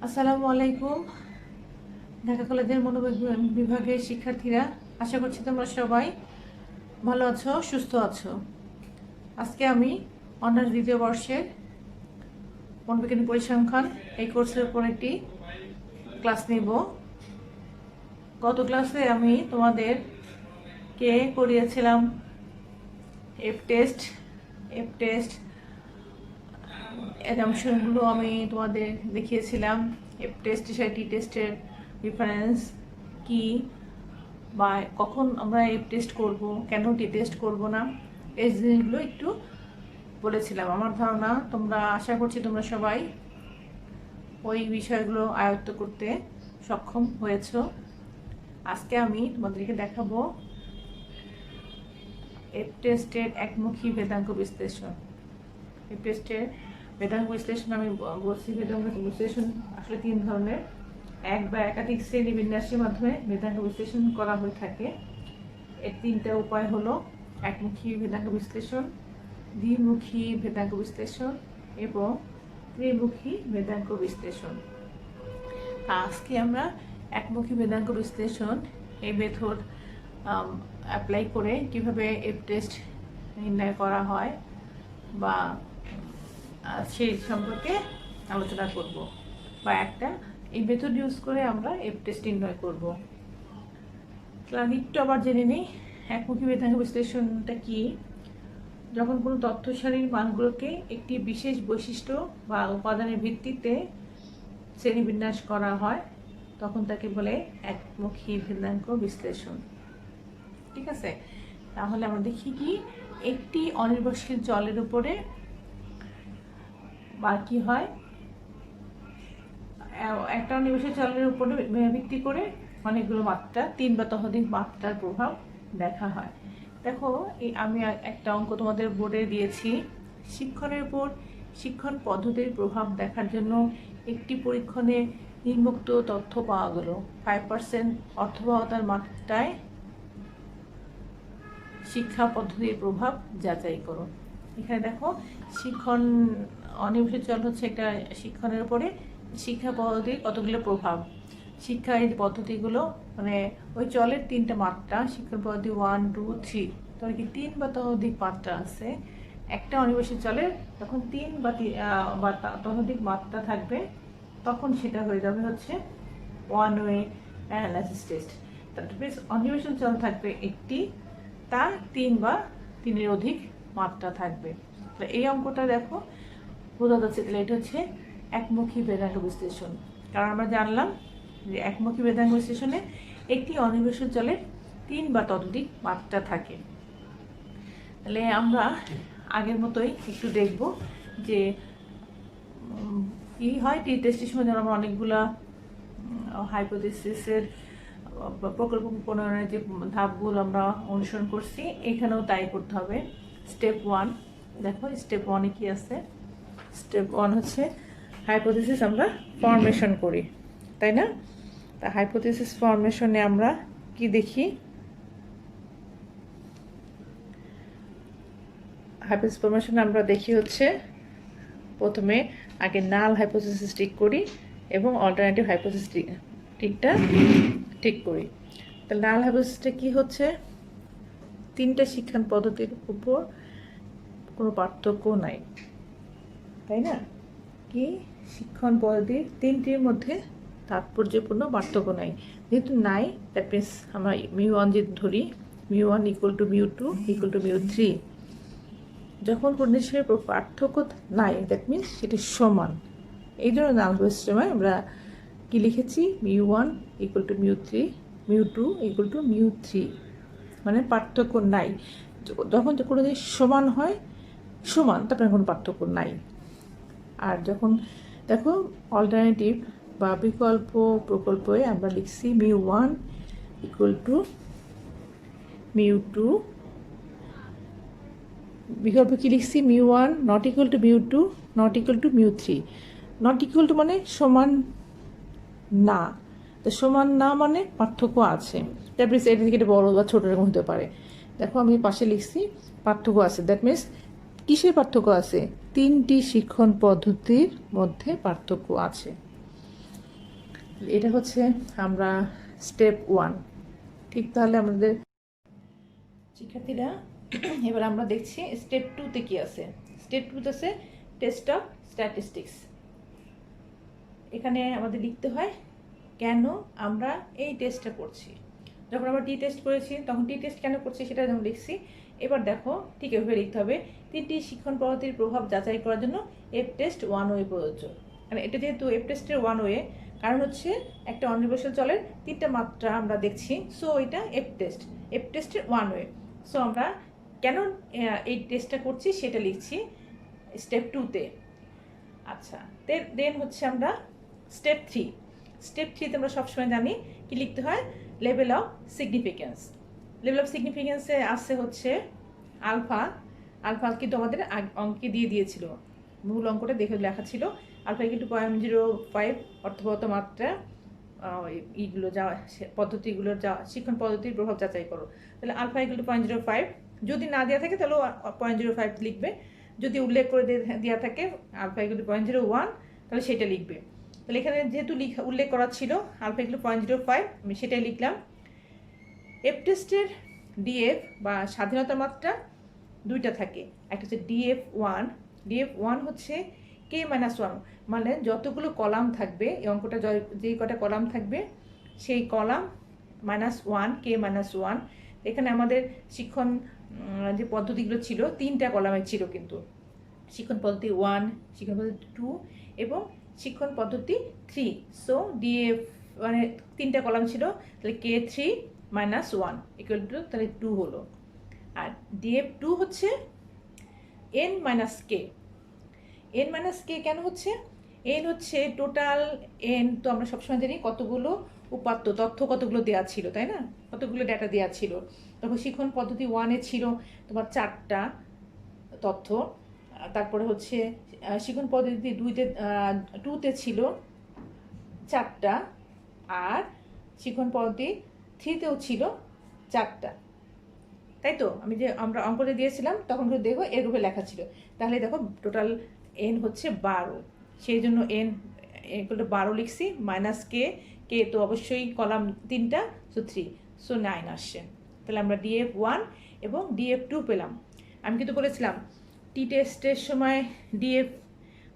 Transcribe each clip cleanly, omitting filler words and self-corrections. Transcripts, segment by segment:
আসসালামু আলাইকুম। ঢাকা কলেজের মনোবিভাগের শিক্ষার্থীরা, আশা করছি তোমরা সবাই ভালো আছো, সুস্থ আছো। আজকে আমি অনার্স দ্বিতীয় বর্ষের মনোবিজ্ঞান পরিসংখ্যান এই কোর্সের উপর একটি ক্লাস নেব। গত ক্লাসে আমি তোমাদেরকে করিয়েছিলাম এফ টেস্ট অ্যাজাম্পশনগুলো আমি তোমাদের দেখিয়েছিলাম। এফ টেস্টের সাথে টি টেস্টের ডিফারেন্স কি, বা কখন আমরা এফ টেস্ট করব, কেন টি টেস্ট করব না, এই জিনিসগুলো একটু বলেছিলাম। আমার ধারণা আশা করছি তোমরা সবাই ওই বিষয়গুলো আয়ত্ত করতে সক্ষম হয়েছ। আজকে আমি তোমাদেরকে দেখাবো এফ টেস্টের একমুখী ভেদাঙ্ক বিশ্লেষণ। এফ টেস্টের ভেদাঙ্ক বিশ্লেষণ আমি বলছি, ভেদাঙ্ক বিশ্লেষণ আসলে তিন ধরনের। এক বা একাধিক শ্রেণী বিন্যাসের মাধ্যমে ভেদাঙ্ক বিশ্লেষণ করা হয়ে থাকে। এর তিনটা উপায় হলো একমুখী ভেদাঙ্ক বিশ্লেষণ, দ্বিমুখী ভেদাঙ্ক বিশ্লেষণ এবং ত্রিমুখী ভেদাঙ্ক বিশ্লেষণ। আজকে আমরা একমুখী ভেদাঙ্ক বিশ্লেষণ এই মেথড অ্যাপ্লাই করে কিভাবে এফ টেস্ট নির্ণয় করা হয় বা সেই সম্পর্কে আলোচনা করব, বা এই মেথড ইউজ করে আমরা এফ টেস্ট নির্ণয় করব। একটু আবার জেনে নিই একমুখী ভেদাঙ্ক বিশ্লেষণটা কি। যখন কোনো তথ্য সারির মানগুলোকে একটি বিশেষ বৈশিষ্ট্য বা উপাদানের ভিত্তিতে শ্রেণীবিন্যাস করা হয় তখন তাকে বলে একমুখী ভেদাঙ্ক বিশ্লেষণ। ঠিক আছে, তাহলে আমরা দেখি কি একটি অনির্ভরশীল চলের উপরে বা কি হয়, একটা অনির্ভরশীল চলের উপরে ভিত্তি করে অনেকগুলো মাত্রা, তিন বা ততোধিক মাত্রার প্রভাব দেখা হয়। দেখো, আমি একটা অঙ্ক তোমাদের বোর্ডে দিয়েছি। শিক্ষণের উপর শিক্ষণ পদ্ধতির প্রভাব দেখার জন্য একটি পরীক্ষণে নিম্নোক্ত তথ্য পাওয়া গেল। 5% অর্থবহতার মাত্রায় শিক্ষা পদ্ধতির প্রভাব যাচাই করো। এখানে দেখো, শিক্ষণ অনির্ভরশীল চল হচ্ছে একটা শিক্ষণের উপরে শিক্ষা পদ্ধতির কতগুলো প্রভাব। শিক্ষা এই পদ্ধতিগুলো মানে ওই চলের তিনটা মাত্রা, শিক্ষণ পদ্ধতি 1, 2, 3, তবে কি তিন বা ততোধিক মাত্রা আছে। একটা অনির্ভরশীল চলের যখন তিন বা ততোধিক মাত্রা থাকবে তখন সেটা হয়ে যাবে হচ্ছে ওয়ান ওয়ে অ্যানালাইসিস টেস্ট। তারপরে অনির্ভরশীল চল থাকবে একটি, তার তিন বা তিনের অধিক মাত্রা থাকবে। তো এই অঙ্কটা দেখো বোঝা যাচ্ছে, তাহলে এটা হচ্ছে একমুখী ভেদাঙ্ক বিশ্লেষণ। কারণ আমরা জানলাম যে একমুখী ভেদাঙ্ক বিশ্লেষণে একটি অনির্ভরশীল চলের তিন বা ততোধিক মাত্রা থাকে। তাহলে আমরা আগের মতোই একটু দেখব যে কি হয়। টি টেস্টের সময় যেন আমরা অনেকগুলা হাইপোথিসিসের প্রকল্প প্রণয়নের যে ধাপগুলো আমরা অনুসরণ করছি, এখানেও তাই করতে হবে। স্টেপ 1 দেখো, স্টেপ 1-এ কি আছে? স্টেপ 1 হচ্ছে হাইপোথিসিস আমরা ফরমেশন করি, তাই না? তা হাইপোথিসিস ফরমেশনে আমরা কি দেখি? হাইপোথিসিস ফরমেশনে আমরা দেখি হচ্ছে প্রথমে আগে নাল হাইপোথিসিস ঠিক করি এবং অল্টারনেটিভ হাইপোথিসিস ঠিক করি। তাহলে নাল হাইপোথিসিসটা কি হচ্ছে? তিনটা শিক্ষণ পদ্ধতির উপর কোনো পার্থক্য নাই, তাই না? কি শিক্ষণ পদ্ধতির তিনটির মধ্যে তাৎপর্যপূর্ণ পার্থক্য নাই। যেহেতু নাই, দ্যাট মিনস আমরা μ1 যদি ধরি, μ1 = μ2 = μ3, যখন কোনো জিনিসের পার্থক্য নাই দ্যাট মিনস সেটি সমান। এই জন্য নাল সিস্টেমে আমরা কি লিখেছি? μ1 = μ3, μ2 = μ3, মানে পার্থক্য নাই। যখন কোনো জিনিস সমান হয়, সমান, তারপরে কোনো পার্থক্য নাই। আর যখন দেখো অল্টারনেটিভ বা বিকল্প প্রকল্পে আমরা লিখছি μ1 = μ2, বিকল্প কি লিখছি? μ1 not equal to μ2 not equal to μ3। Not equal to মানে সমান না, তো সমান না মানে পার্থক্য আছে। তারপরে এটা থেকে এটা বড় বা ছোট রকম হতে পারে। দেখো আমি পাশে লিখছি পার্থক্য আছে, দ্যাট মিনস কিসের পার্থক্য আছে? তিনটি শিক্ষণ পদ্ধতির মধ্যে পার্থক্য আছে। এটা হচ্ছে আমরা স্টেপ 1। ঠিক, তাহলে আমাদের শিক্ষার্থীরা এবার আমরা দেখছি স্টেপ 2-তে কি আছে। স্টেপ 2-তে আছে টেস্ট অফ স্ট্যাটিস্টিক্স। এখানে আমাদের লিখতে হয় কেন আমরা এই টেস্টটা করছি। যখন আমরা টি টেস্ট করেছি তখন টি টেস্ট কেন করছি সেটা যেমন লিখছি। এবার দেখো ঠিক এভাবে লিখতে হবে, 3টি শিক্ষণ পদ্ধতির প্রভাব যাচাই করার জন্য এফ টেস্ট 1 ওয়ে প্রযোজ্য। মানে এটা যেহেতু এফ টেস্টের 1 ওয়ে, কারণ হচ্ছে একটা অনির্ভরশীল চলের 3টা মাত্রা আমরা দেখছি, সো এটা এফ টেস্টের 1 ওয়ে। সো আমরা কেন এই টেস্টটা করছি সেটা লিখছি স্টেপ 2-তে। আচ্ছা, দেন হচ্ছে আমরা স্টেপ 3। স্টেপ 3-তে আমরা সবসময় জানি কি লিখতে হয়, level of significance. Level of সিগনিফিকেন্সে আসছে হচ্ছে আলফা। আলফা কিন্তু আমাদের অঙ্কে দিয়ে দিয়েছিল, মূল অঙ্কটা দেখে লেখা ছিল আলফা ইকুয়াল টু 0.05 অর্থগত মাত্রা এইগুলো যা পদ্ধতিগুলোর যা শিক্ষণ পদ্ধতির প্রভাব যাচাই করো। তাহলে আলফা ইকুয়াল টু 0.05, যদি না দেওয়া থাকে তাহলেও 0.05 লিখবে, যদি উল্লেখ করে দেওয়া থাকে আলফা ইকুয়াল টু 0.01 তাহলে সেটা লিখবে। তাহলে এখানে যেহেতু উল্লেখ করা ছিল আলফা ইকুয়াল টু 0.05, আমি সেটাই লিখলাম। এফ টেস্টের ডিএফ বা স্বাধীনতা মাত্রা 2টা থাকে, একটা হচ্ছে ডিএফ1 হচ্ছে K-1, মানে যতগুলো কলাম থাকবে এই অঙ্কটা যেই কটা কলাম থাকবে সেই কলাম -1 K-1। এখানে আমাদের শিক্ষণ যে পদ্ধতিগুলো ছিল 3টা কলামে ছিল, কিন্তু শিক্ষণ পদ্ধতি 1, শিক্ষণ পদ্ধতি 2 এবং শিক্ষণ পদ্ধতি 3। সো ডিএফ মানে 3টা কলাম ছিল, তাহলে K3 - 1 ইকুয়াল টু তাহলে 2 হলো। আর ডিএফ2 হচ্ছে n - k। n - k কেন হচ্ছে? n হচ্ছে টোটাল n, তো আমরা সবসময় জানি কতগুলো উপাত্ত তথ্য কতগুলো দেওয়া ছিল, তাই না? কতগুলো ডেটা দেওয়া ছিল। তখন শিক্ষণ পদ্ধতি 1-এ ছিল তোমার 4টা তথ্য, তারপরে হচ্ছে শিক্ষণ পদ্ধতি 2-তে ছিল 4টা, আর শিক্ষণ পদ্ধতি 3-তেও ছিল 4টা, তাই তো? আমরা অঙ্কটা দিয়েছিলাম তখন কিন্তু দেখো এরূপে লেখা ছিল। তাহলে দেখো টোটাল n হচ্ছে 12, সেই জন্য n এগুলো 12 লিখছি। -k তো অবশ্যই কলাম 3টা, সো 3, সো 9 আসছে। তাহলে আমরা ডিএফ1 এবং ডিএফ2 পেলাম। আমি কিন্তু বলেছিলাম টি টেস্টের সময় ডিএফ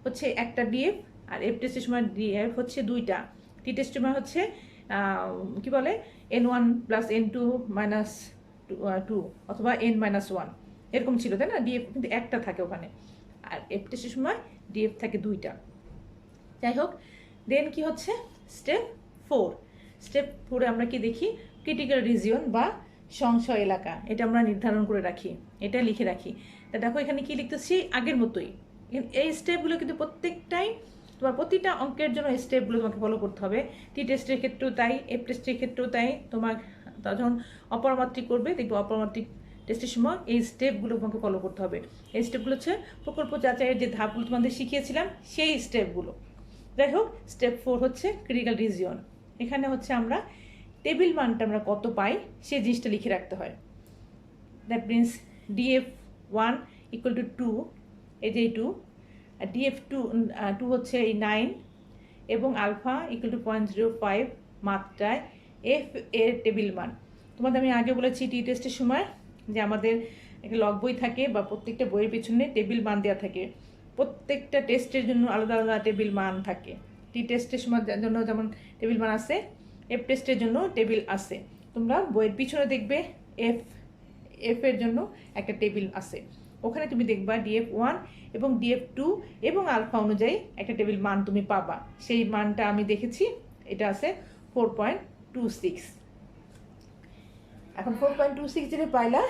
হচ্ছে একটা ডিএফ, আর এফ টেস্টের সময় ডিএফ হচ্ছে 2টা। টি টেস্টের সময় হচ্ছে কি বলে n1 + n2 - 2 অথবা n-1 এরকম ছিল, তাই না? ডিএফ কিন্তু একটা থাকে ওখানে, আর এফ টেস্টের সময় ডিএফ থাকে 2টা। যাই হোক, দেন কি হচ্ছে স্টেপ 4। স্টেপ 4-এ আমরা কি দেখি, ক্রিটিক্যাল রিজিয়ন বা সংশয় এলাকা, এটা আমরা নির্ধারণ করে রাখি, এটা লিখে রাখি। তা দেখো এখানে কি লিখতেছি আগের মতোই। এই স্টেপগুলো কিন্তু প্রত্যেকটাই তোমার প্রতিটা অঙ্কের জন্য এই স্টেপগুলো তোমাকে ফলো করতে হবে। টি টেস্টের ক্ষেত্রেও তাই, এফ টেস্টের ক্ষেত্রেও তাই। তোমার যখন অপরমাত্রিক করবে দেখবে অপরমাত্রিক টেস্টের সময় এই স্টেপগুলো তোমাকে ফলো করতে হবে। এই স্টেপগুলো হচ্ছে প্রকল্প যাচাইয়ের যে ধাপগুলো তোমাদের শিখিয়েছিলাম সেই স্টেপগুলো। যাই হোক, স্টেপ 4 হচ্ছে ক্রিটিক্যাল রিজিয়ন। এখানে হচ্ছে আমরা টেবিল মানটা আমরা কত পাই সেই জিনিসটা লিখে রাখতে হয়। দ্যাট মিনস ডিএফ1 = 2, এই যে 2, আর ডিএফ2 হচ্ছে এই 9, এবং আলফা = 0.05 মাত্রায় এফ এর টেবিল মান। তোমাদের আমি আগে বলেছি টি টেস্টের সময় যে আমাদের একটা লগ বই থাকে বা প্রত্যেকটা বইয়ের পিছনে টেবিল মান দেওয়া থাকে। প্রত্যেকটা টেস্টের জন্য আলাদা আলাদা টেবিল মান থাকে। টি টেস্টের সময় জন্য যেমন টেবিল মান আছে, এফ টেস্টের জন্য টেবিল আছে। তোমরা বইয়ের পিছনে দেখবে এফ এর জন্য একটা টেবিল আছে, ওখানে তুমি দেখবা ডিএফ1 এবং ডিএফ2 এবং আলফা অনুযায়ী একটা টেবিল মান তুমি পাবা। সেই মানটা আমি দেখেছি, এটা আছে 4.26। এখন 4.26 যেটা পাইলা,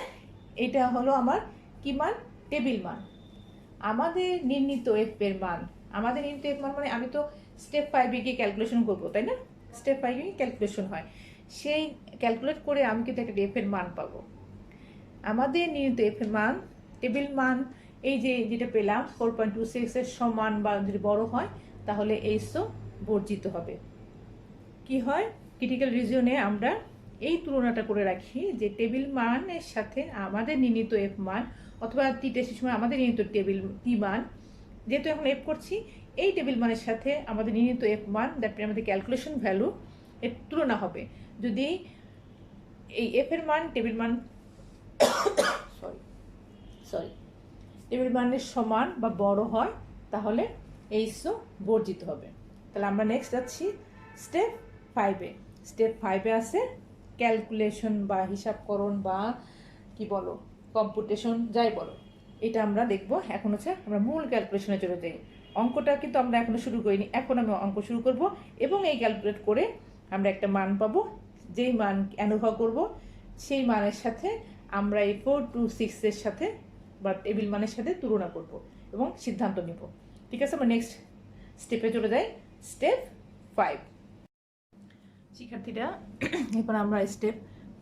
এটা হলো আমার কি মান, টেবিল মান। আমাদের নির্ণীত এফ এর মান, আমাদের নির্ণীত এফ মান মানে আমি তো স্টেপ 5-এ গিয়ে ক্যালকুলেশন করবো, তাই না? স্টেপ 5-এ ক্যালকুলেশন হয়, সেই ক্যালকুলেট করে আমি কিন্তু একটা এফ এর মান পাবো। আমাদের নির্ণীত এফ এর মান, টেবিল মান এই যে যেটা পেলাম 4.26 এর সমান বা যদি বড় হয় তাহলে এইসও বর্জিত হবে। কি হয়, ক্রিটিক্যাল রিজিয়নে আমরা এই তুলনাটা করে রাখি যে টেবিল মানের সাথে আমাদের নির্ণীত এফ মান, অথবা টি টেস্টের সময় আমাদের নির্ণীত টেবিল টি মান, যেহেতু এখন এফ করছি এই টেবিল মানের সাথে আমাদের নির্ণীত এফ মান, দ্যাট মিন আমাদের ক্যালকুলেশন ভ্যালু এর তুলনা হবে। যদি এই এফ এর মান টেবিল মান সরি টেবিল মানের সমান বা বড় হয়, তাহলে এইচও বর্জিত হবে। তাহলে আমরা নেক্সট যাচ্ছি স্টেপ 5-এ। স্টেপ 5-এ আছে ক্যালকুলেশন বা হিসাবকরণ বা কি বলো কম্পুটেশন যাই বলো, এটা আমরা দেখব। এখন হচ্ছে আমরা মূল ক্যালকুলেশনে চলে যাই। অঙ্কটা কিন্তু আমরা এখনো শুরু করিনি, এখন আমি অঙ্ক শুরু করব এবং এই ক্যালকুলেট করে আমরা একটা মান পাবো। যেই মান অনুভব করব সেই মানের সাথে আমরা এই 4 to 6-এর সাথে বা টেবিল মানের সাথে তুলনা করব এবং সিদ্ধান্ত নিব। ঠিক আছে, আমরা নেক্সট স্টেপে চলে যাই, স্টেপ 5। শিক্ষার্থীরা, এরপর আমরা স্টেপ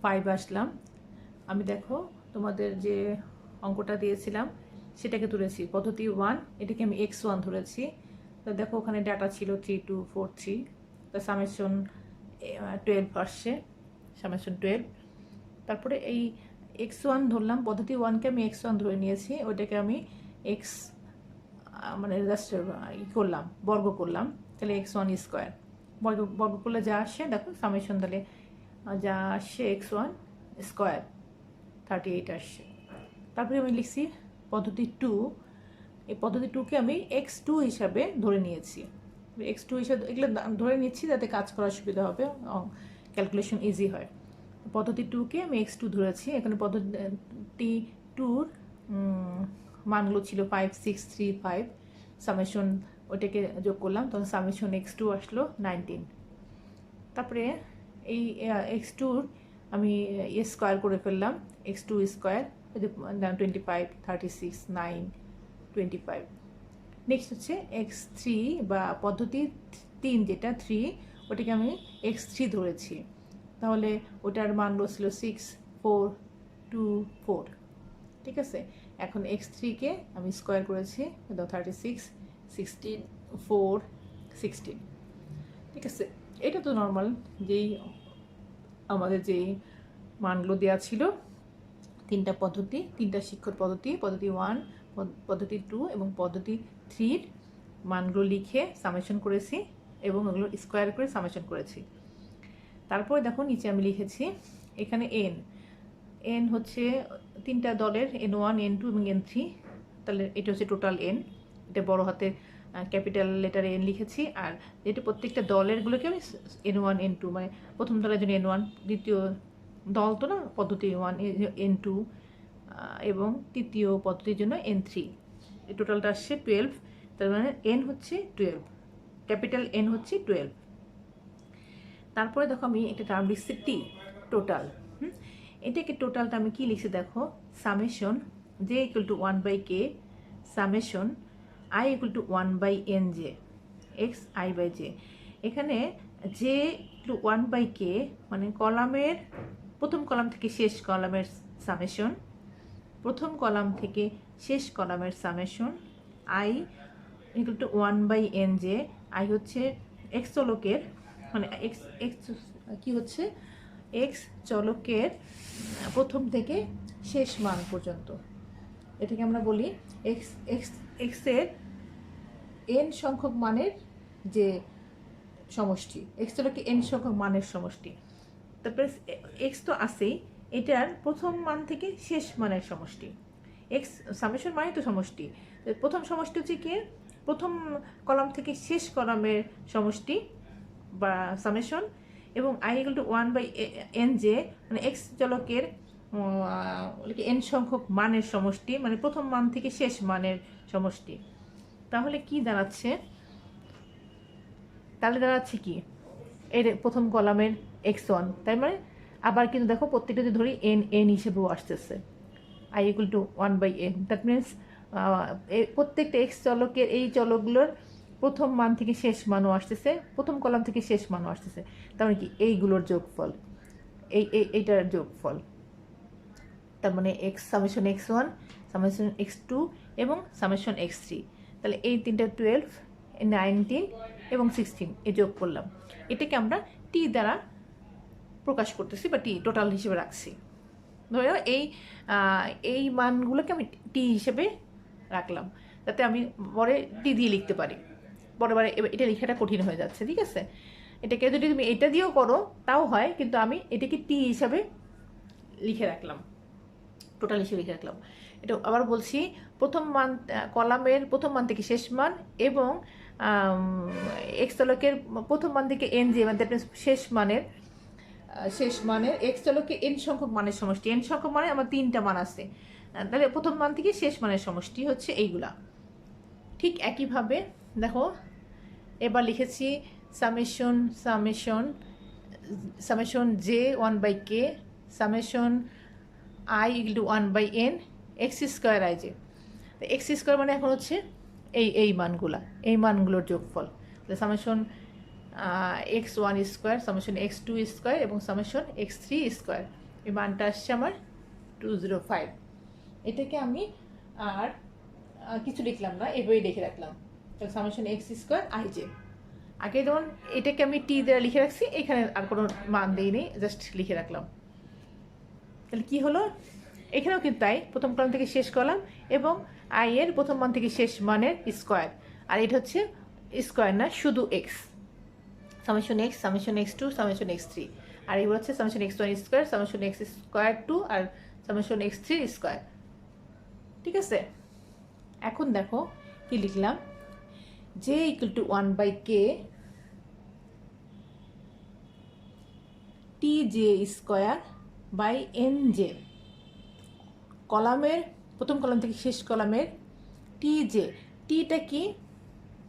5 আসলাম। আমি দেখো তোমাদের যে অঙ্কটা দিয়েছিলাম সেটাকে তুলেছি পদ্ধতি 1, এটাকে আমি x1 ধরেছি। তো দেখো ওখানে ডাটা ছিল 3243, তো সামেশন 12 আসছে, সামেশন 12। তারপরে এই x1 ধরলাম, পদ্ধতি 1কে আমি x1 ধরে নিয়েছি, ওইটাকে আমি x মানে জাস্ট করলাম, বর্গ করলাম, তাহলে x1 স্কোয়ার বর্গ করলে যা আসে দেখো সামেশন, তাহলে যা আসছে x1 স্কোয়ার 38 আসছে। তারপরে আমি লিখছি পদ্ধতি 2, এই পদ্ধতি 2কে আমি x2 হিসাবে ধরে নিয়েছি। x2 হিসাবে এগুলো ধরে নিচ্ছি যাতে কাজ করার সুবিধা হবে, ক্যালকুলেশন ইজি হয়। পদ্ধতি 2কে আমি x2 ধরেছি। এখানে পদ্ধতি 2-র মানগুলো ছিল 5635, সামেশন ওইটাকে যোগ করলাম, তখন সামেশন x2 আসলো 19। তারপরে এই x2-র আমি স্কোয়ার করে ফেললাম, x2 স্কোয়ার 25, 36, 9, 25। নেক্সট হচ্ছে x3 বা পদ্ধতি 3 যেটা 3, ওটাকে আমি x3 ধরেছি, তাহলে ওটার মানগুলো ছিল 6, 4, 2, 4। ঠিক আছে, এখন x3-কে আমি স্কোয়ার করেছি 36, 16, 4, 16। ঠিক আছে, এটা তো নর্মাল যেই আমাদের যেই মানগুলো দেওয়া ছিল, তিনটা পদ্ধতি, তিনটা শিক্ষক পদ্ধতি, পদ্ধতি 1, পদ্ধতি 2 এবং পদ্ধতি 3-র মানগুলো লিখে সামেশন করেছি এবং ওগুলো স্কোয়ার করে সামেশন করেছি। তারপরে দেখো নিচে আমি লিখেছি এখানে এন হচ্ছে তিনটা দলের n1, n2 এবং n3, তাহলে এটা হচ্ছে টোটাল n, এটা বড় হাতে ক্যাপিটাল লেটারে n লিখেছি। আর যেটা প্রত্যেকটা দলেরগুলোকে আমি n1, n2 মানে প্রথম দলের জন্য n1, দ্বিতীয় দল তো না পদ্ধতি 1 n2 এবং তৃতীয় পদ্ধতির জন্য n3, এই টোটালটা আসছে 12। তার মানে n হচ্ছে 12, ক্যাপিটাল n হচ্ছে 12। তারপরে দেখো আমি একটা টার্ম লিখছি টি, টোটাল। এটাকে টোটালটা আমি কি লিখছি দেখো, summation j = 1/k summation i = 1/nj x i/j। এখানে j = 1/k মানে কলামের প্রথম কলাম থেকে শেষ কলামের সামেশন, প্রথম কলাম থেকে শেষ কলামের সামেশন, i = 1/nj। i হচ্ছে x চলকের মানে x কি হচ্ছে x চলকের প্রথম থেকে শেষ মান পর্যন্ত, এটাকে আমরা বলি x এর n সংখ্যক মানের যে সমষ্টি, x চলকের n সংখ্যক মানের সমষ্টি। তারপরে x তো আছেই, এটার প্রথম মান থেকে শেষ মানের সমষ্টি। x সামেশন মানে তো সমষ্টি, প্রথম সমষ্টি হচ্ছে কি প্রথম কলাম থেকে শেষ কলামের সমষ্টি বা সামেশন, এবং i = 1/nj মানে x চলকের n সংখ্যক মানের সমষ্টি, মানে প্রথম মান থেকে শেষ মানের সমষ্টি। তাহলে কি দাঁড়াচ্ছে, কি এর প্রথম কলামের x1, তাই মানে আবার কিন্তু দেখো প্রত্যেকটা যদি ধরি n হিসেবেও আসতেছে, i = 1/n। দ্যাট মিনস প্রত্যেকটা x চলকের এই চলকগুলোর প্রথম মান থেকে শেষ মানও আসতেছে, প্রথম কলাম থেকে শেষ মানও আসতেছে। তার মানে কি এইগুলোর যোগফল, এইটার যোগফল। তার মানে সামেশন x1, সামেশন x2 এবং সামেশন x3। তাহলে এই তিনটা 12, 19 এবং 16 এ যোগ করলাম। এটাকে আমরা টি দ্বারা প্রকাশ করতেছি বা টি টোটাল হিসেবে রাখছি। ধরে এই মানগুলোকে আমি টি হিসেবে রাখলাম, যাতে আমি পরে টি দিয়ে লিখতে পারি। বরাবর এটা লেখাটা কঠিন হয়ে যাচ্ছে, ঠিক আছে? এটাকে যদি তুমি এটা দিয়েও করো তাও হয়, কিন্তু আমি এটাকে টি হিসাবে লিখে রাখলাম, টোটাল হিসেবে লিখে রাখলাম। এটা আবার বলছি, প্রথম মান কলামের প্রথম মান থেকে শেষ মান এবং এক্স চলকের প্রথম মান থেকে এন যে মানে শেষ মানের এক্স চলকে এন সংখ্যক মানের সমষ্টি। এন সংখ্যক মানে আমার 3টা মান আছে, তাহলে প্রথম মান থেকে শেষ মানের সমষ্টি হচ্ছে এইগুলা। ঠিক একইভাবে দেখো এবার লিখেছি summation J 1/k summation i = 1/n x square I J. X square মানে এখন হচ্ছে এই মানগুলোর যোগফল। Summation x1 square, summation x2 square এবং সামেশন x3 স্কোয়ার, এই মানটা আসছে আমার 205। এটাকে আমি আর কিছু লিখলাম না, এভাবেই লিখে রাখলাম। Summation x square I J. আগে যেমন এটাকে আমি টি দ্বারা লিখে রাখছি, এখানে আর কোনো মান দিইনি, জাস্ট লিখে রাখলাম। তাহলে কি হলো, এখানেও কিন্তু তাই, প্রথম কলাম থেকে শেষ কলাম এবং আই এর প্রথম মান থেকে শেষ মানের স্কোয়ার। আর এটা হচ্ছে স্কোয়ার না, শুধু x, summation x, summation x2, summation x3। আর এগুলো হচ্ছে summation x1 square, summation x square 2 আর সামেশন x3 স্কোয়ার। ঠিক আছে, এখন দেখো কি লিখলাম, j = 1/k tj square by nj। কলামের প্রথম কলাম থেকে শেষ কলামের tj, টিটা কি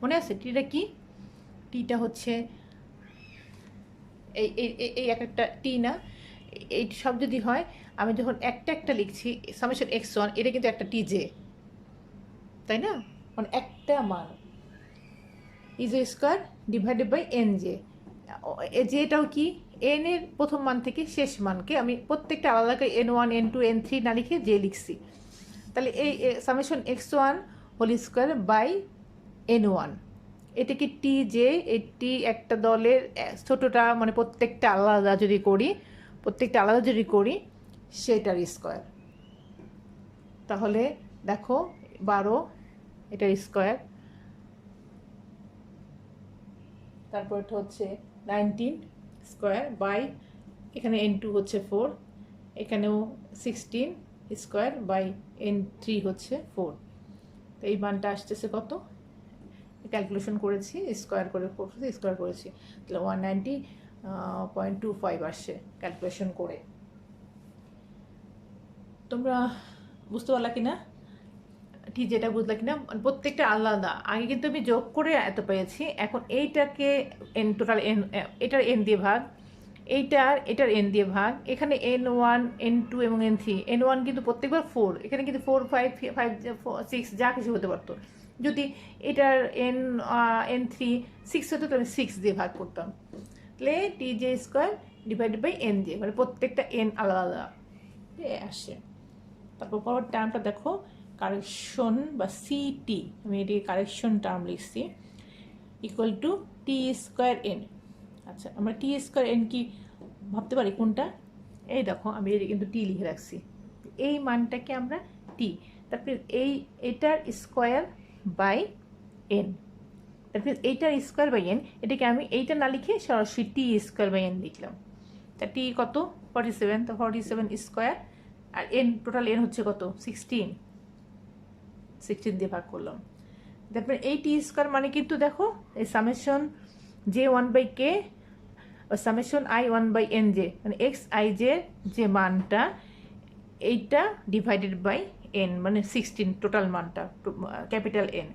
মনে আছে? টিটা কি? টিটা হচ্ছে এই একটা টি না, এই সব যদি হয়, আমি যখন একটা লিখছি সামেশন x1, এটা কিন্তু একটা tj, তাই না? মানে একটা মান is square divided by N J. যেটাও কি এন এর প্রথম মান থেকে শেষ মানকে আমি প্রত্যেকটা আলাদা n1 n2 n3 না লিখে জে লিখছি। তাহলে এই summation x1 whole square by n1, এটা কি টি জে, এটি একটা দলের ছোটোটা মানে প্রত্যেকটা আলাদা যদি করি সেটার স্কোয়ার। তাহলে দেখো 12 এটার স্কোয়ার, তারপর এটা হচ্ছে 19 স্কোয়ার বাই এখানে n2 হচ্ছে 4, এখানেও 16 স্কোয়ার বাই n3 হচ্ছে 4। তো এই মানটা আসতেছে কত? ক্যালকুলেশন করেছি, স্কোয়ার করেছি, তাহলে 190.25 আসছে ক্যালকুলেশন করে। তোমরা বুঝতে পারলা কিনা? ঠিক যেটা বুঝলা কিনা, প্রত্যেকটা আলাদা। আগে কিন্তু আমি যোগ করে এত পেয়েছি, এখন এইটাকে এন টোটাল এন, এটার এন দিয়ে ভাগ, এটার এন দিয়ে ভাগ, এখানে n1 n2 এবং n3, n1 কিন্তু প্রত্যেকবার 4, এখানে কিন্তু 4 5 5 6 যা কিছু হতে পারতো। যদি এটার n3 6 হতো তাহলে 6 দিয়ে ভাগ করতাম, তাহলে tj square divided by nj, মানে প্রত্যেকটা n আলাদা আসে। তারপর পরের টার্মটা দেখো, কারেকশন বা সিটি, আমি এটি কারেকশন টার্ম লিখছি, equal to T square N. আচ্ছা, আমরা টি স্কোয়ার এন কি ভাবতে পারি কোনটা? এই দেখো আমি এটি কিন্তু টি লিখে রাখছি, এই মানটাকে আমরা টি, তারপরে এটার স্কোয়ার বাই এন, তারপরে এইটার স্কোয়ার বাই এন, এটাকে আমি এইটা না লিখে সরাসরি টি স্কোয়ার বাই এন লিখলাম। তা টি কত? 47, তো 47 স্কোয়ার, আর এন টোটাল এন হচ্ছে কত? 16 দিয়ে ভাগ করলাম। তারপরে এই টি স্কোয়ার মানে কিন্তু দেখো এই summation J 1/k summation i 1/nj, মানে এক্স আই জে যে মানটা, এইটা ডিভাইডেড বাই এন মানে 16 টোটাল মানটা, ক্যাপিটাল এন।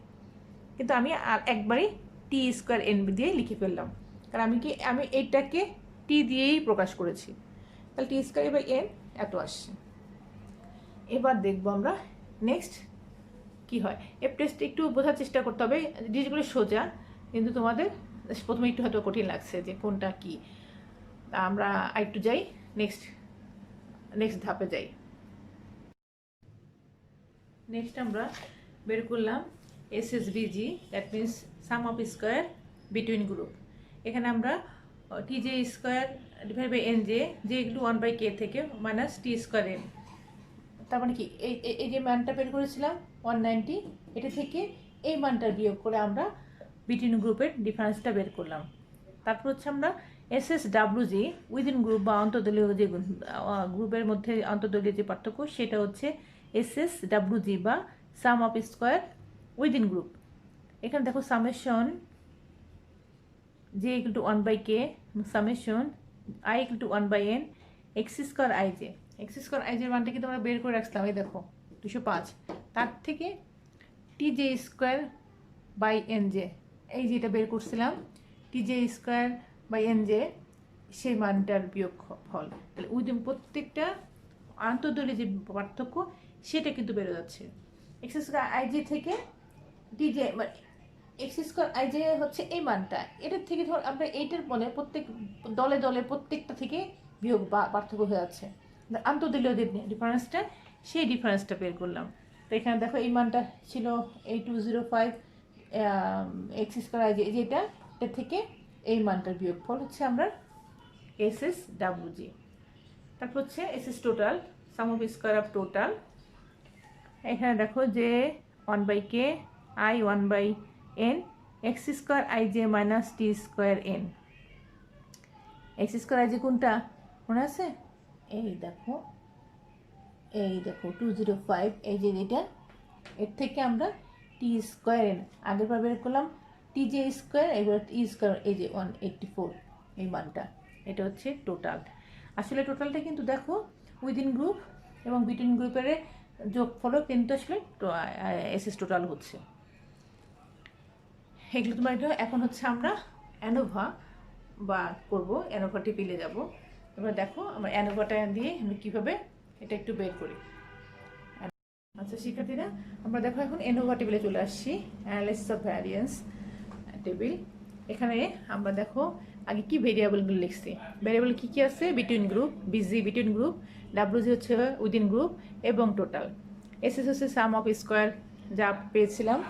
কিন্তু আমি আর একবারই টি স্কোয়ার এন দিয়ে লিখে ফেললাম, কারণ আমি এইটাকে টি দিয়েই প্রকাশ করেছি। তাহলে টি স্কোয়ার বাই এন এত আসছে। এবার দেখবো আমরা নেক্সট কি হয়। এফ টেস্ট একটু বোঝার চেষ্টা করতে হবে, জিনিসগুলো সোজা, কিন্তু তোমাদের প্রথমে একটু হয়তো কঠিন লাগছে যে কোনটা কি। আমরা একটু যাই নেক্সট ধাপে যাই। নেক্সট আমরা বের করলাম SSBG, that means sum of square between group. এখানে আমরা TJ square divide by N J, যে এগুলো 1/k থেকে মাইনাস টি স্কোয়ার এন। তার মানে কি এই যে মানটা বের করেছিলাম 190, এটা থেকে এই মানটা বিয়োগ করে আমরা বিটুইন গ্রুপের ডিফারেন্সটা বের করলাম। তারপর হচ্ছে আমরা SSWG উইদিন গ্রুপ বা অন্তর্দলীয় যে গ্রুপের মধ্যে অন্তর্দলীয় যে পার্থক্য সেটা হচ্ছে SSWG বা সাম অফ স্কোয়ার উইদিন গ্রুপ। এখানে দেখো summation j equal to 1/k, summation i equal to 1/n, x square ij। x square ij এর মানটা কিন্তু আমরা বের করে রাখলাম, এই দেখো 205। তার থেকে tj স্কোয়ার বাই nj, এই যেটা বের করছিলাম tj স্কোয়ার বাই nj, সেই মানটার বিয়োগ ফল। তাহলে উইদিন প্রত্যেকটা আন্তর্দলীয় যে পার্থক্য সেটা কিন্তু বেরো যাচ্ছে। x স্কোয়ার ij থেকে tj x স্কোয়ার ij হচ্ছে এই মানটা, এটার থেকে ধর আমরা এইটার বলে প্রত্যেক দলে দলে প্রত্যেকটা থেকে বিয়োগ বা পার্থক্য হয়ে যাচ্ছে। আন্তর্দলীয় যে ডিফারেন্সটা সেই ডিফারেন্সটা বের করলাম। তো এখানে দেখো এই মানটা ছিল 8205 x স্কোয়ার ij, যেটা এর থেকে এই মানটার বিয়োগ ফল হচ্ছে আমরা SSWG। তারপর হচ্ছে SS total, some of square of total. এখানে দেখো যে 1/k i 1/n, x square ij minus t square n। x square ij কোনটা মনে আছে? এই দেখো 205, এই যে এটা, এর থেকে আমরা t স্কোয়ার n আগের বার বের করলাম, tj স্কোয়ার, এবার t স্কোয়ার, এই যে 184 এই মানটা, এটা হচ্ছে টোটাল। আসলে টোটালটা কিন্তু দেখো উইদিন গ্রুপ এবং বিটুইন গ্রুপের যোগফলও কিন্তু আসলে SS টোটাল হচ্ছে। এগুলো তোমার এখন হচ্ছে আমরা অ্যানোভা বা করবো, অ্যানোভা টেবিলে যাব। এবার দেখো আমরা অ্যানোভাটা দিয়ে আমরা কীভাবে এটা একটু বের করি। আচ্ছা শিক্ষার্থীরা, আমরা দেখো এখন অ্যানোভা টেবিলে চলে আসছি, অ্যানালাইসিস অফ ভ্যারিয়েন্স টেবিল। এখানে আমরা দেখো আগে কি ভেরিয়েবলগুলো লিখছি। ভেরিয়েবল কী কী আছে? Between group, BG between group, WG হচ্ছে উইদিন গ্রুপ এবং টোটাল। SS হচ্ছে সাম অফ স্কোয়ার, যা পেয়েছিলাম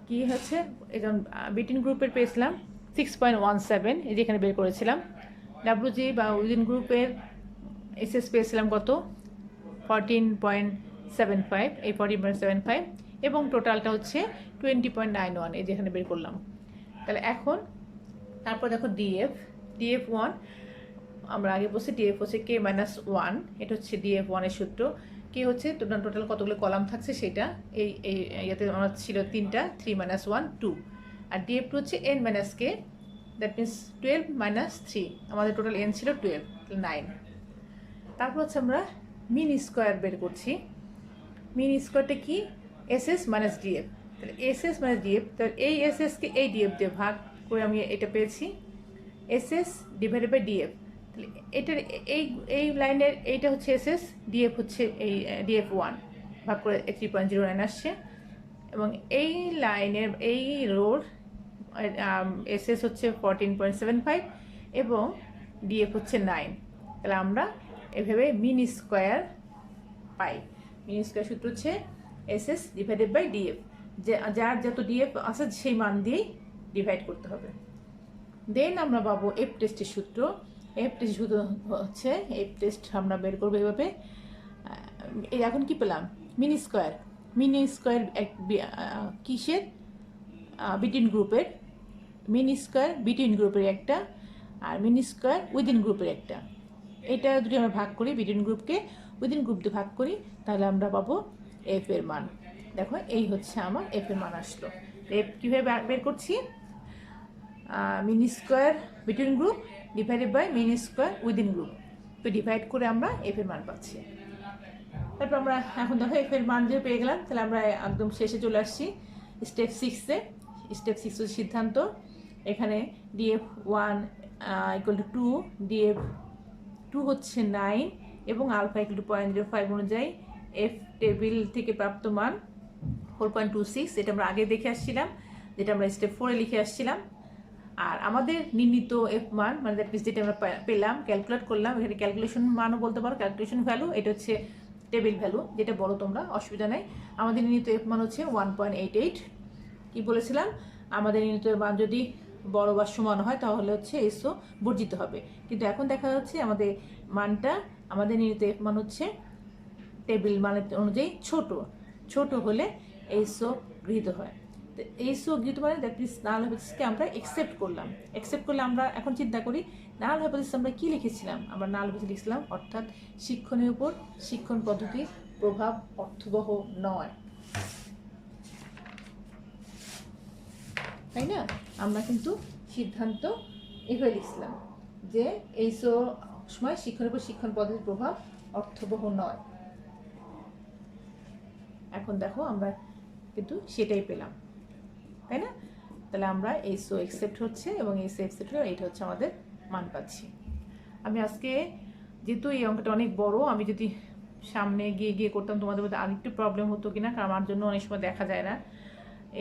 কি হচ্ছে এখন বিটুইন গ্রুপের পেয়েছিলাম 6.17, এই যেখানে বের করেছিলাম। WG বা উইদিন গ্রুপের SS পেয়েছিলাম কত? 14.75, এই 14.75, এবং টোটালটা হচ্ছে 20.91, এই যেখানে বের করলাম। তাহলে এখন তারপর দেখো DF1, আমরা আগে বলছি DF হচ্ছে k মাইনাস 1, এটা হচ্ছে DF1 এর সূত্র। কে হচ্ছে টোটাল কতগুলো কলাম থাকছে সেটা, এই ইয়াতে আমার ছিল 3টা, 3 মাইনাস 1 2, আর DF2 হচ্ছে n minus k, that means 12 minus 3, আমাদের টোটাল n ছিল 12, 9। তারপর হচ্ছে আমরা মিন স্কোয়ার বের করছি। মিন স্কোয়ারটা কি? SS minus DF। তাহলে SS মাইনাস DF, তাহলে এই SSকে এই DF দিয়ে ভাগ করে আমি এটা পেয়েছি SS ডিভাইডেড বাই DF। তাহলে এটার এই লাইনের এইটা হচ্ছে SS, DF হচ্ছে এই DF1, ভাগ করে 3.09 আসছে, এবং এই লাইনের এই রোর SS হচ্ছে 14.75 এবং DF হচ্ছে 9। তাহলে আমরা এভাবে মিন স্কোয়ার পাই। মিন স্কোয়ার সূত্র হচ্ছে SS ডিভাইডেড বাই DF, যার যত DF আছে সেই মান দিয়েই ডিভাইড করতে হবে। দেন আমরা পাবো এফ টেস্টের সূত্র। এফ টেস্ট সূত্র হচ্ছে এফ টেস্ট আমরা বের করবো এভাবে। এখন কি পেলাম? মিন স্কোয়ার কিসের? বিটুইন গ্রুপের। মিন স্কোয়ার বিটুইন গ্রুপের একটা, আর মিন স্কোয়ার উইদিন গ্রুপের একটা। এটা যদি আমরা ভাগ করি, বিটুইন গ্রুপকে উইদিন গ্রুপ দিয়ে ভাগ করি, তাহলে আমরা পাবো এফ এর মান। দেখো এই হচ্ছে আমার এফ এর মান আসলো। এফ কীভাবে বের করছি? Mean square between group divided by mean square within group, তো ডিভাইড করে আমরা এফ এর মান পাচ্ছি। তারপর আমরা এখন দেখো এফ এর মান যে পেয়ে গেলাম, তাহলে আমরা একদম শেষে চলে আসছি স্টেপ 6-এ। স্টেপ 6 হচ্ছে সিদ্ধান্ত। এখানে DF1 ইকুয়াল টু 2, DF2 হচ্ছে 9 এবং আলফা ইকুয়াল টু 0.05 অনুযায়ী এফ টেবিল থেকে প্রাপ্ত মান 4.26, এটা আমরা আগে দেখে আসছিলাম, যেটা আমরা স্টেপ 4-এ লিখে আসছিলাম। আর আমাদের নির্ণীত এফ মান, মানে দ্যাট মিনস যেটা আমরা পেলাম, ক্যালকুলেট করলাম, এখানে ক্যালকুলেশন মানও বলতে পারো, ক্যালকুলেশন ভ্যালু, এটা হচ্ছে টেবিল ভ্যালু, যেটা বলো তোমরা, অসুবিধা নেই। আমাদের নির্ণীত এফ মান হচ্ছে 1.88। কি বলেছিলাম? আমাদের নির্ণীত মান যদি বড় বা সমান হয় তাহলে হচ্ছে এসও বর্জিত হবে, কিন্তু এখন দেখা যাচ্ছে আমাদের মানটা, আমাদের নির্ণীত এফ মান হচ্ছে টেবিল মানের অনুযায়ী ছোট হলে এসও গৃহীত হয়। এইসো অগ্রিত মানে দ্যাট মিনস নাল হাইপোথিসিসকে আমরা একসেপ্ট করলাম। একসেপ্ট করলে আমরা এখন চিন্তা করি নাল হাইপোথিসিস আমরা কী লিখেছিলাম? আমরা নাল হাইপোথিসিস লিখছিলাম অর্থাৎ শিক্ষণের উপর শিক্ষণ পদ্ধতির প্রভাব অর্থবহ নয়, তাই না? আমরা কিন্তু সিদ্ধান্ত এভাবে লিখছিলাম যে এইসো সময় শিক্ষণের উপর শিক্ষণ পদ্ধতির প্রভাব অর্থবহ নয়। এখন দেখো আমরা কিন্তু সেটাই পেলাম, তাই না? তাহলে আমরা এইসো একসেপ্ট হচ্ছে এবং এইসো একসেপ্ট হলে এইটা হচ্ছে আমাদের মান পাচ্ছি। আমি আজকে যেহেতু এই অঙ্কটা অনেক বড়, আমি যদি সামনে গিয়ে গিয়ে করতাম তোমাদের মধ্যে আরেকটু প্রবলেম হতো কিনা, কারণ আমার জন্য অনেক সময় দেখা যায় না,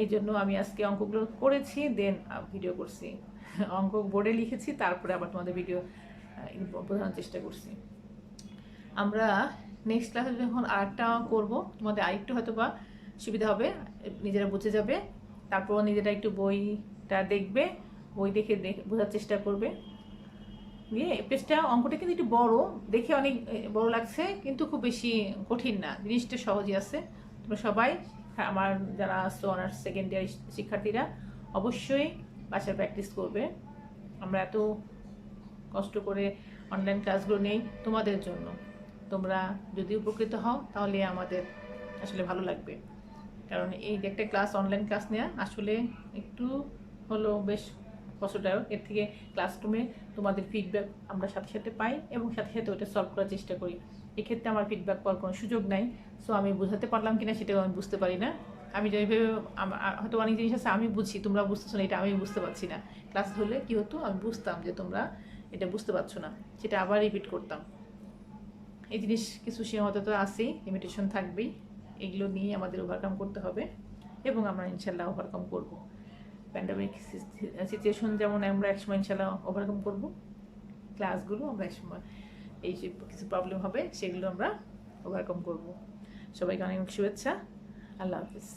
এই জন্য আমি আজকে অঙ্কগুলো করেছি দেন ভিডিও করছি। অঙ্ক বোর্ডে লিখেছি তারপরে আবার তোমাদের ভিডিও বোঝানোর চেষ্টা করছি। আমরা নেক্সট ক্লাসে যখন আরেকটা করবো তোমাদের আরেকটু হয়তো বা সুবিধা হবে, নিজেরা বুঝে যাবে। তারপর নিজেরা একটু বইটা দেখবে, বই দেখে বোঝার চেষ্টা করবে। দিয়ে পেজটা অঙ্কটা কিন্তু একটু বড়, দেখে অনেক বড় লাগছে কিন্তু খুব বেশি কঠিন না, জিনিসটা সহজই আছে। তোমরা সবাই আমার যারা আসছো অনার্স সেকেন্ড ইয়ার শিক্ষার্থীরা অবশ্যই বাসায় প্র্যাকটিস করবে। আমরা এত কষ্ট করে অনলাইন ক্লাসগুলো নেই তোমাদের জন্য, তোমরা যদি উপকৃত হও তাহলে আমাদের আসলে ভালো লাগবে। কারণ এই যে একটা ক্লাস অনলাইন ক্লাস নেওয়া আসলে একটু হলো বেশ কষ্টদায়ক। এর থেকে ক্লাসরুমে তোমাদের ফিডব্যাক আমরা সাথে সাথে পাই এবং সাথে সাথে ওটা সলভ করার চেষ্টা করি। এক্ষেত্রে আমার ফিডব্যাক পাওয়ার কোনো সুযোগ নাই, সো আমি বোঝাতে পারলাম কিনা সেটাও আমি বুঝতে পারি না। আমি যেভাবে হয়তো অনেক জিনিস আছে আমি বুঝি, তোমরা বুঝতেছো না, এটা আমি বুঝতে পারছি না। ক্লাস হলে কী হতো, আমি বুঝতাম যে তোমরা এটা বুঝতে পারছো না, সেটা আবার রিপিট করতাম। এই জিনিস কিছু সীমাবদ্ধতা আছেই, লিমিটেশন থাকবেই, এগুলো নিয়ে আমাদের ওভারকাম করতে হবে এবং আমরা ইনশাল্লাহ ওভারকাম করব। প্যান্ডামিক সিচুয়েশন যেমন আমরা একসময় ইনশাল্লাহ ওভারকাম করব, ক্লাসগুলো আমরা একসময় এই যে কিছু প্রবলেম হবে সেগুলো আমরা ওভারকাম করব। সবাইকে অনেক শুভেচ্ছা, আল্লাহ হাফিজ।